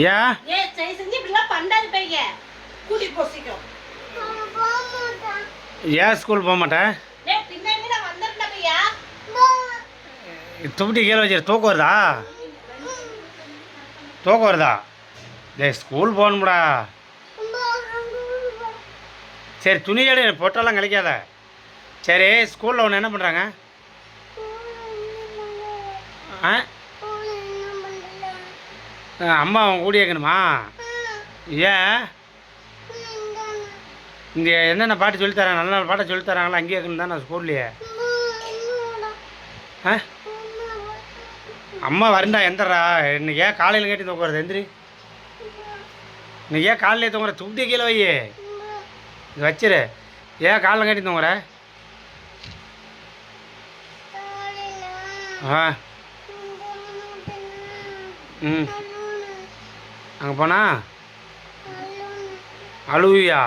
ஏன் ஏன் ஸ்கூல் போக மாட்டேன்? துப்பிட்டி கீழே வச்சு தூக்கம் வருதா? தூக்கம் வருதா? டேய் ஸ்கூல் போகணும்டா. சரி துணி எடு, பொட்டெல்லாம் கழிக்காத. சரி ஸ்கூலில் ஒன்று என்ன பண்ணுறாங்க? ஆ அம்மா அவன் கூடி கேட்கணுமா? ஏன் இங்கே என்னென்ன பாட்டு சொல்லித்தராங்க? நல்ல நல்ல பாட்டை சொல்லித்தராங்களா? அங்கேயே இருக்கணும் தான் நான் ஸ்கூல்லையே. ஆ அம்மா வரண்டா எந்தரா. இன்னைக்கு ஏன் காலையில் கேட்டி தூக்குறது? எந்திரி. இன்னைக்கு ஏன் காலையிலே தூங்குற? துப்பிட்டி கீழே வை, இது வச்சிரு. ஏன் காலையில் கேட்டி தூங்குற? ஆ ம் அங்கே போனா அழுவியா?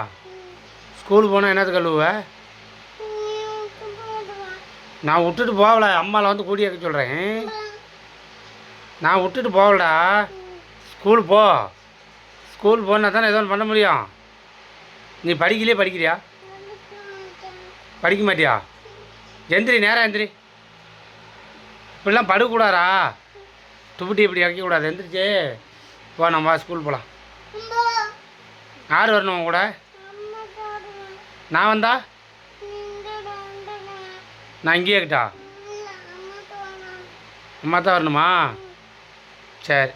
ஸ்கூல் போனால் என்னத்துக்கு அழுவ? நான் விட்டுட்டு போகல, அம்மாவில் வந்து கூடி வைக்க சொல்கிறேன். நான் விட்டுட்டு போகலடா. ஸ்கூல் போ. ஸ்கூல் போனால் தானே எதுவும் பண்ண முடியும். நீ படிக்கிறியா? படிக்க மாட்டியா? எந்திரி, நேராக எந்திரி. இப்படிலாம் படுக்கூடாதா? துப்பிட்டி இப்படி வைக்கக்கூடாது. எந்திரிச்சு போ, நம்ம ஸ்கூல் போகலாம். யார் வரணும் கூட? நான் வந்தா நான் இங்கேயே கிட்டா? அம்மா தான் வரணுமா? சரி.